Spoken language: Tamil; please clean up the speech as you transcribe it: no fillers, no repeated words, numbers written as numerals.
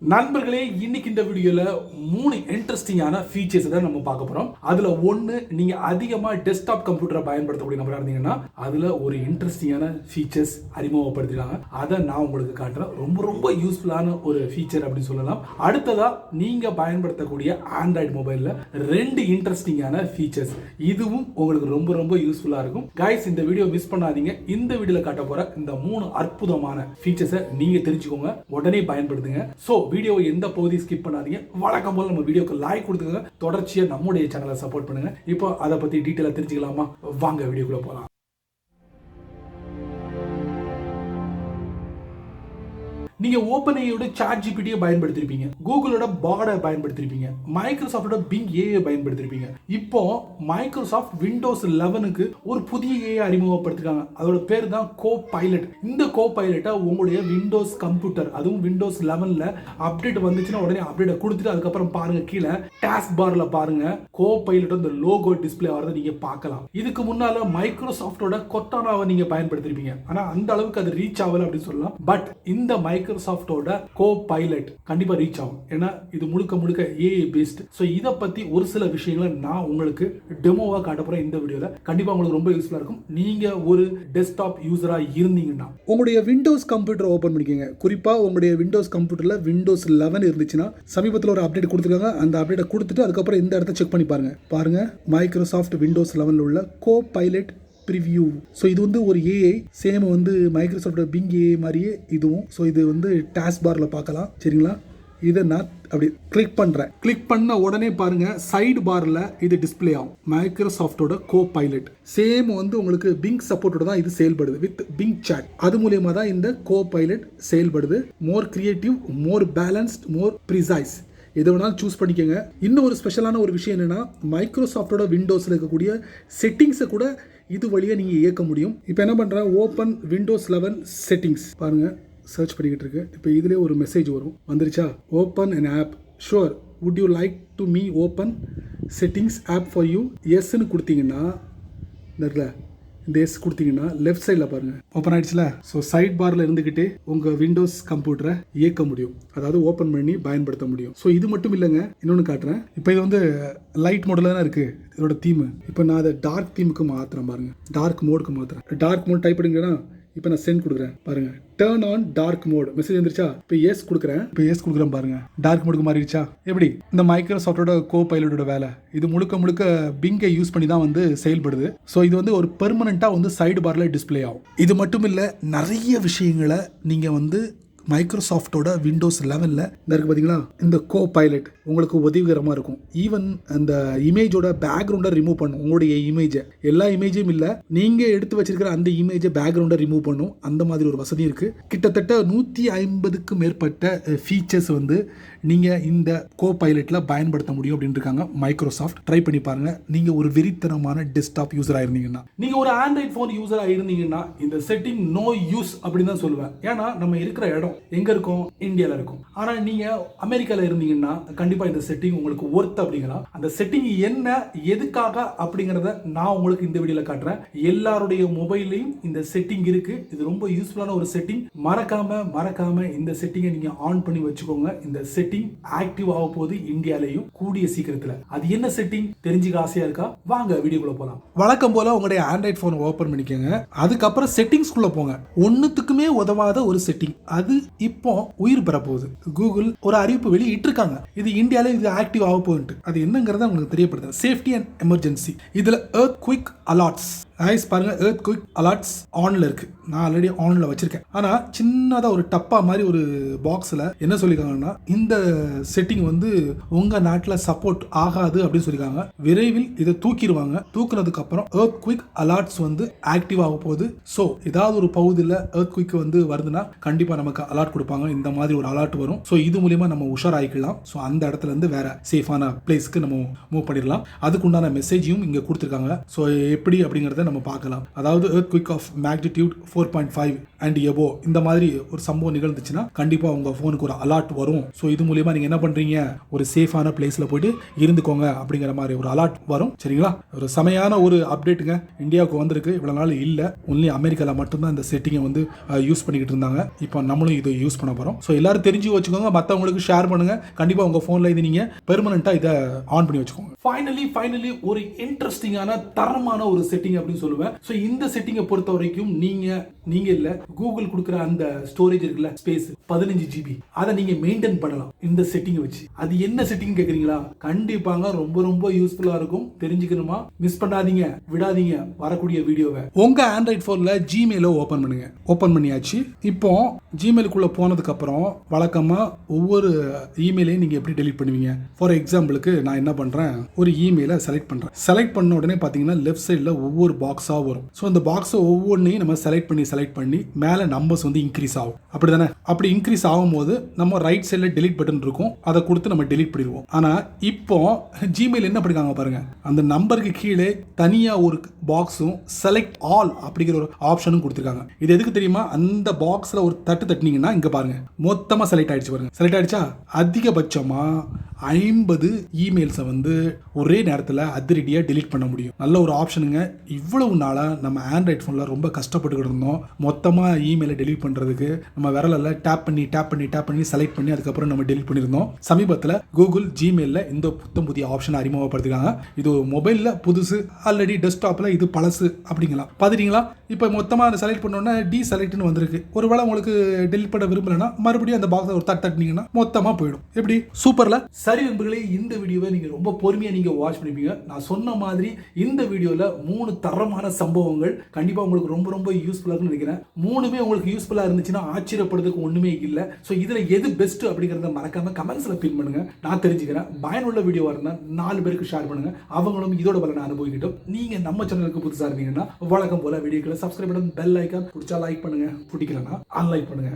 நண்பர்களே, இன்னைக்கு இந்த வீடியோல 3 இன்ட்ரெஸ்டிங்கான ஃபீச்சர்ஸ் தான் நம்ம பார்க்க போறோம். அதுல ஒன்னு, நீங்க அதிகமா டெஸ்க்டாப் கம்ப்யூட்டரை பயன்படுத்தக்கூடிய நபரா இருந்தீங்கன்னா அதுல ஒரு இன்ட்ரெஸ்டிங்கான ஃபீச்சர்ஸ் அறிமுகப்படுத்திருக்காங்க. அதை நான் உங்களுக்கு காட்டுறேன். ரொம்ப ரொம்ப யூஸ்ஃபுல்லான ஒரு ஃபீச்சர் அப்படின்னு சொல்லலாம். அடுத்ததா, நீங்க பயன்படுத்தக்கூடிய ஆண்ட்ராய்டு மொபைல்ல 2 இன்ட்ரெஸ்டிங்கான ஃபீச்சர்ஸ், இதுவும் உங்களுக்கு ரொம்ப ரொம்ப யூஸ்ஃபுல்லா இருக்கும். கைஸ், இந்த வீடியோ மிஸ் பண்ணாதீங்க. இந்த வீடியோல காட்ட போற இந்த 3 அற்புதமான ஃபீச்சர்ஸை நீங்க தெரிஞ்சுக்கோங்க, உடனே பயன்படுத்துங்க. சோ வீடியோவை எந்த பகுதி ஸ்கிப் பண்ணாதீங்க. வழக்கம் போல நம்ம வீடியோக்கு லைக் கொடுத்துங்க. தொடர்ச்சியா நம்முடைய சேனலை சப்போர்ட் பண்ணுங்க. இப்போ அதை பத்தி டீட்டெயிலா தெரிஞ்சுக்கலாமா? வாங்க வீடியோக்குள்ள போலாம். நீங்க ஓப்பன்ஏஐயோட சாட் ஜிபிடியை பயன்படுத்திருப்பீங்க, கூகுளோட பாடை பயன்படுத்திருப்பீங்க, மைக்ரோசாஃப்டோட பிங் ஏஐ பயன்படுத்திருப்பீங்க. இப்போ மைக்ரோசாஃப்ட் விண்டோஸ் 11க்கு ஒரு புதிய ஏஐ அறிமுகப்படுத்திருக்காங்க. அதோட பேர் தான் கோபைலட். இந்த கோபைலட்டை உங்களுடைய விண்டோஸ் கம்ப்யூட்டர், அதுவும் விண்டோஸ் 11ல அப்டேட் வந்துச்சுன்னா உடனே அப்டேட் கொடுத்துட்டு அதுக்கப்புறம் பாருங்க, கீழே டாஸ்க் பார்ல பாருங்க, கோபைலட் இந்த லோகோ டிஸ்பிளே ஆகிறத நீங்க பார்க்கலாம். இதுக்கு முன்னால மைக்ரோசாஃப்டோட கொட்டானாவை நீங்க பயன்படுத்திருப்பீங்க, ஆனா அந்த அளவுக்கு அது ரீச் ஆகல அப்படின்னு சொல்லலாம். பட் இந்த மைக்ரோசாஃப்டோட கோபைலட் கண்டிப்பா ரீச் ஆகும். ஏன்னா இது முழுக்க முழுக்க ஏஐ பேஸ்ட். சோ இத பத்தி ஒரு சில விஷயங்களை நான் உங்களுக்கு டெமோவா காட்ட போறேன் இந்த வீடியோல. கண்டிப்பா உங்களுக்கு ரொம்ப யூஸ்ஃபுல்லா இருக்கும். நீங்க ஒரு டெஸ்க்டாப் யூசரா இருந்தீங்கன்னா உங்களுடைய விண்டோஸ் கம்ப்யூட்டர் ஓபன் பண்ணிக்கங்க. குறிப்பா உங்களுடைய விண்டோஸ் கம்ப்யூட்டர்ல விண்டோஸ் 11 இருந்துச்சுன்னா சமீபத்தில் ஒரு அப்டேட் கொடுத்துருக்காங்க. அந்த அப்டேட்டை கொடுத்துட்டு அதுக்கப்புறம் இந்த இடத்த செக் பண்ணி பாருங்க மைக்ரோசாஃப்ட் விண்டோஸ் 11 உள்ள கோபைலட் ப்ரிவ்யூ. ஸோ இது வந்து ஒரு ஏஐ, சேம் வந்து மைக்ரோசாஃப்ட் பிங் ஏஐ மாதிரியே இதுவும். ஸோ இது வந்து டாஸ்க் பார்ல பார்க்கலாம். சரிங்களா? இதை நான் அப்படி கிளிக் பண்றேன். கிளிக் பண்ண உடனே பாருங்க, சைடு பார்ல இது டிஸ்பிளே ஆகும். மைக்ரோசாஃப்டோட கோபைலட் சேம் வந்து உங்களுக்கு பிங் சப்போர்ட்டோட தான் இது செயல்படுது, வித் பிங் சாட். அது மூலியமா தான் இந்த கோபைலட் செயல்படுது. மோர் கிரியேட்டிவ், மோர் பேலன்ஸ்ட், மோர் ப்ரிசைஸ். எது வேணாலும் சூஸ் பண்ணிக்கோங்க. இன்னும் ஒரு ஸ்பெஷலான ஒரு விஷயம் என்னன்னா, மைக்ரோசாஃப்டோட விண்டோஸ்ல இருக்கக்கூடிய செட்டிங்ஸை கூட இது வழியா நீங்க இயக்க முடியும். இப்போ என்ன பண்றேன், ஓப்பன் விண்டோஸ் 11 செட்டிங்ஸ் பாருங்க, சர்ச் பண்ணிக்கிட்டு இருக்கு. இப்போ இதுலேயே ஒரு மெசேஜ் வந்துருச்சா? Open an app, sure, would you like to me open settings app for you? எஸ்ன்னு கொடுத்தீங்கன்னா, இந்த எஸ் கொடுத்தீங்கன்னா லெஃப்ட் சைடில் பாருங்க ஓப்பன் ஆயிடுச்சுல. ஸோ சைட் பார்ல இருந்துகிட்டே உங்க விண்டோஸ் கம்ப்யூட்டரை இயக்க முடியும், அதாவது ஓப்பன் பண்ணி பயன்படுத்த முடியும். ஸோ இது மட்டும் இல்லைங்க, இன்னொன்று காட்டுறேன். இப்போ இது வந்து லைட் மோடில் தான் இருக்கு இதோட தீம். இப்போ நான் அதை டார்க் தீமுக்கு மாத்துறேன் பாருங்க, டார்க் மோடுக்கு மாத்துறேன். டார்க் மோட் டைப் பண்ணுங்கன்னா இப்போ நான் சென்ட் கொடுக்குறேன் பாருங்க, turn on dark mode message வந்துருச்சா? இப்போ எஸ் கொடுக்குறேன். இப்போ எஸ் கொடுக்குறேன் பாருங்க, டார்க் மோடுக்கு மாறிடுச்சா? எப்படி? இந்த மைக்ரோசாஃப்டோட கோபைலட்டோட வேலை இது முழுக்க முழுக்க பிங்கை யூஸ் பண்ணி தான் வந்து செயல்படுது. ஸோ இது வந்து ஒரு பெர்மனண்டா வந்து சைடு பார்ல டிஸ்பிளே ஆகும். இது மட்டும் இல்லை, நிறைய விஷயங்களை நீங்க வந்து மைக்ரோசாஃப்டோட விண்டோஸ் 11ல இருக்கு பார்த்தீங்களா, இந்த கோபைலட் உங்களுக்கு உதவிகரமாக இருக்கும். ஈவன் அந்த இமேஜோட பேக்ரவுண்டை ரிமூவ் பண்ணும். உங்களுடைய இமேஜை, எல்லா இமேஜும் இல்லை, நீங்கள் எடுத்து வச்சிருக்கிற அந்த இமேஜை பேக்ரவுண்டை ரிமூவ் பண்ணும். அந்த மாதிரி ஒரு வசதி இருக்குது. கிட்டத்தட்ட 150க்கும் மேற்பட்ட ஃபீச்சர்ஸ் வந்து நீங்கள் இந்த கோபைலட்டில் பயன்படுத்த முடியும் அப்படின்னு இருக்காங்க மைக்ரோசாஃப்ட். ட்ரை பண்ணி பாருங்க. நீங்கள் ஒரு வெறித்தனமான டெஸ்க்டாப் யூஸராக இருந்தீங்கன்னா, நீங்கள் ஒரு ஆண்ட்ராய்ட் ஃபோன் யூஸராக இருந்தீங்கன்னா இந்த செட்டிங் நோ யூஸ் அப்படின்னு தான் சொல்லுவேன். ஏன்னா நம்ம இருக்கிற இடம் எங்க இருக்கும்? இந்தியால இருக்கும். ஆனா நீங்க அமெரிக்கால இருந்தீங்கன்னா கண்டிப்பா இந்த செட்டிங் உங்களுக்கு ஒர்த் அப்படிங்கலாம். அந்த செட்டிங் என்ன, எதுக்காக அப்படிங்கறத நான் உங்களுக்கு இந்த வீடியோல காட்டுறேன். எல்லாருடைய மொபைல்லையும் இந்த செட்டிங் இருக்கு. இது ரொம்ப யூஸ்ஃபுல்லான ஒரு செட்டிங். மறக்காம இந்த செட்டிங்கை நீங்க ஆன் பண்ணி வச்சுக்கோங்க. இந்த செட்டிங் ஆக்டிவ் ஆக போகுது இந்தியாலையும் கூடிய சீக்கிரத்துல. அது என்ன செட்டிங் தெரிஞ்சுக்க ஆசையா இருக்கா? வாங்க வீடியோக்குள்ள போலாம். வழக்கம் போல உங்களுடைய ஆண்ட்ராய்ட் போன் ஓபன் பண்ணிக்கோங்க. அதுக்கப்புறம் செட்டிங்ஸ்குள்ள போங்க. ஒன்னுத்துக்குமே உதவாத ஒரு செட்டிங், அது இப்போ உயிர் பெற போகுது. கூகுள் ஒரு அறிவிப்பு வெளியிட்டு இருக்காங்க, இது இந்தியால இது ஆக்டிவ் ஆக போகுது. அது என்னங்கறத உங்களுக்கு தெரியப்படுத்துறேன். Safety and emergency. இதுல எர்த் குயிக் அலர்ட்ஸ் பாருங்க, எர்த் குயிக் அலர்ட்ஸ் ஆன்ல இருக்கு. நான் ஆல்ரெடி ஆன்ல வச்சிருக்கேன். ஆனா சின்னதா ஒரு டப்பா மாதிரி ஒரு பாக்ஸ்ல என்ன சொல்லிருக்காங்கன்னா, இந்த செட்டிங் வந்து உங்க நாட்டில் சப்போர்ட் ஆகாது அப்படின்னு சொல்லிருக்காங்க. விரைவில் இதை தூக்கிடுவாங்க. தூக்குனதுக்கு அப்புறம் எர்த் குயிக் அலர்ட்ஸ் வந்து ஆக்டிவ் ஆக போகுது. ஸோ ஏதாவது ஒரு பகுதியில் எர்த் குயிக் வந்து வருதுன்னா கண்டிப்பா நமக்கு அலர்ட் கொடுப்பாங்க. இந்த மாதிரி ஒரு அலர்ட் வரும். ஸோ இது மூலியமா நம்ம உஷாராயிக்கலாம். ஸோ அந்த இடத்துல இருந்து வேற சேஃபான பிளேஸ்க்கு நம்ம மூவ் பண்ணிடலாம். அதுக்குண்டான மெசேஜையும் இங்க கொடுத்துருக்காங்க. ஸோ எப்படி அப்படிங்கறத நம்ம பார்க்கலாம். அதாவது earthquake of magnitude 4.5 and above இந்த மாதிரி ஒரு சம்பவம் நிகழ்ந்துச்சுன்னா கண்டிப்பா உங்க போனுக்கு ஒரு அலர்ட் வரும். ஸோ இது மூலியமா நீங்க என்ன பண்றீங்க, ஒரு சேஃபான பிளேஸ்ல போயிட்டு இருந்துக்கோங்க அப்படிங்கிற மாதிரி ஒரு அலர்ட் வரும். சரிங்களா? ஒரு செமையான ஒரு அப்டேட்டுங்க இந்தியாவுக்கு வந்திருக்கு. இவ்வளவு நாள் இல்ல, ஒன்லி அமெரிக்கால மட்டும்தான் இந்த செட்டிங்கை வந்து யூஸ் பண்ணிக்கிட்டு இருந்தாங்க. இப்போ நம்மளும் இதை யூஸ் பண்ண போறோம். ஸோ எல்லாரும் தெரிஞ்சு வச்சுக்கோங்க, மற்றவங்களுக்கு ஷேர் பண்ணுங்க. கண்டிப்பா உங்க போன்ல இது நீங்க பெர்மனண்டா இதை ஆன் பண்ணி வச்சுக்கோங்க. ஃபைனலி ஒரு இன்ட்ரெஸ்டிங்கான தரமான ஒரு செட்டிங் அப்படின்னு சொல்லுவேன். ஸோ இந்த செட்டிங்கை பொறுத்த வரைக்கும் நீங்க இல்ல கூகுள் கொடுக்குற அந்த ஸ்டோரேஜ் இருக்குல்ல, ஸ்பேஸ் 15 GB, அதை நீங்க மெயின்டைன் பண்ணலாம் இந்த செட்டிங்கை வச்சு. அது என்ன செட்டிங் கேக்குறீங்களா? கண்டிப்பாங்க ரொம்ப யூஸ்ஃபுல்லா இருக்கும். தெரிஞ்சுக்கணுமா? மிஸ் பண்ணாதீங்க, விடாதீங்க வரக்கூடிய வீடியோவை. உங்க ஆண்ட்ராய்ட் போன்ல ஜிமெயில ஓபன் பண்ணுங்க. ஓபன் பண்ணியாச்சு. இப்போ ஜிமெயிலுக்குள்ள போனதுக்கு அப்புறம் வழக்கமா ஒவ்வொரு இமெயிலையும் நீங்க எப்படி டெலீட் பண்ணுவீங்க? ஃபார் எக்ஸாம்பிளுக்கு நான் என்ன பண்றேன், ஒரு இமெயிலை செலக்ட் பண்றேன். செலக்ட் பண்ண உடனே பாத்தீங்கன்னா லெஃப்ட் சைடுல ஒவ்வொரு பாக்ஸா வரும். ஸோ அந்த பாக்ஸை ஒவ்வொன்றையும் நம்ம செலக்ட் பண்ணி மேல நம்பர்ஸ் வந்து இன்க்ரீஸ் ஆகும். அப்படிதானே? அப்படி இன்க்ரீஸ் ஆகும்போது நம்ம ரைட் சைடுல டெலீட் பட்டன் இருக்கும், அதை கொடுத்து நம்ம டெலீட் பண்ணிடுவோம். ஆனா இப்போ ஜிமெயில் என்ன பண்ணிருக்காங்க பாருங்க, அந்த நம்பருக்கு கீழே தனியா ஒரு பாக்ஸும் செலக்ட் ஆல் அப்படிங்கிற ஒரு ஆப்ஷனும் கொடுத்துருக்காங்க. இது எதுக்கு தெரியுமா? அந்த பாக்ஸ்ல ஒரு தட்டுனீங்கன்னா இங்க பாருங்க மொத்தமா செலக்ட் ஆயிடுச்சு. பாருங்க செலக்ட் ஆயிடுச்சா? அதிகபட்சமா 50 இமெயில்ஸை வந்து ஒரே நேரத்தில் அதிரடியாக டெலீட் பண்ண முடியும். நல்ல ஒரு ஆப்ஷனுங்க. இவ்வளவு நாளாக நம்ம ஆண்ட்ராய்ட் ஃபோனில் ரொம்ப கஷ்டப்பட்டுக்கிட்டு இருந்தோம். மொத்தமாக இமெயிலை டெலீட் பண்ணுறதுக்கு நம்ம விரலில் டேப் பண்ணி செலக்ட் பண்ணி அதுக்கப்புறம் நம்ம டெலீட் பண்ணியிருந்தோம். சமீபத்தில் கூகுள் ஜிமெயிலில் இந்த புதிய ஆப்ஷனை அறிமுகப்படுத்திருக்காங்க. இது மொபைலில் புதுசு, ஆல்ரெடி டெஸ்க்டாப்பில் இது பழசு அப்படிங்களா பார்த்துட்டீங்களா? இப்போ மொத்தமாக அதை செலக்ட் பண்ணோன்னா டீசெலக்ட்னு வந்திருக்கு. ஒருவேளை உங்களுக்கு டெலீட் பண்ண விரும்பலைன்னா மறுபடியும் அந்த பாக்ஸை ஒரு தட்டினீங்கன்னா மொத்தமாக போயிடும். எப்படி சூப்பர்ல? சரி நண்பர்களே, இந்த வீடியோவை நீங்க ரொம்ப பொறுமையா நீங்க வாட்ச் பண்ணிப்பீங்க. நான் சொன்ன மாதிரி இந்த வீடியோல 3 தரமான சம்பவங்கள் கண்டிப்பா உங்களுக்கு ரொம்ப யூஸ்ஃபுல்லா இருக்கும்னு நினைக்கிறேன். 3மே உங்களுக்கு யூஸ்ஃபுல்லா இருந்துச்சுன்னா ஆச்சரியப்படுறதுக்கு ஒண்ணுமே இல்ல. சோ இதுல எது பெஸ்ட் அப்படிங்கறத மறக்காம கமெண்ட்ஸ்ல பின் பண்ணுங்க, நான் தெரிஞ்சுக்கிறேன். பயனுள்ள வீடியோவா இருந்தா 4 பேருக்கு ஷேர் பண்ணுங்க, அவங்களும் இதோட பலனை அனுபவிக்கட்டும். நீங்க நம்ம சேனலுக்கு புதுசா இருந்தீங்கன்னா வழக்கம் போல வீடியோக்களை சப்ஸ்கிரைப் பண்ணுங்க, பெல் ஐகான் பிடிச்சா லைக் பண்ணுங்க, பிடிக்கலன்னா அன்லைக் பண்ணுங்க.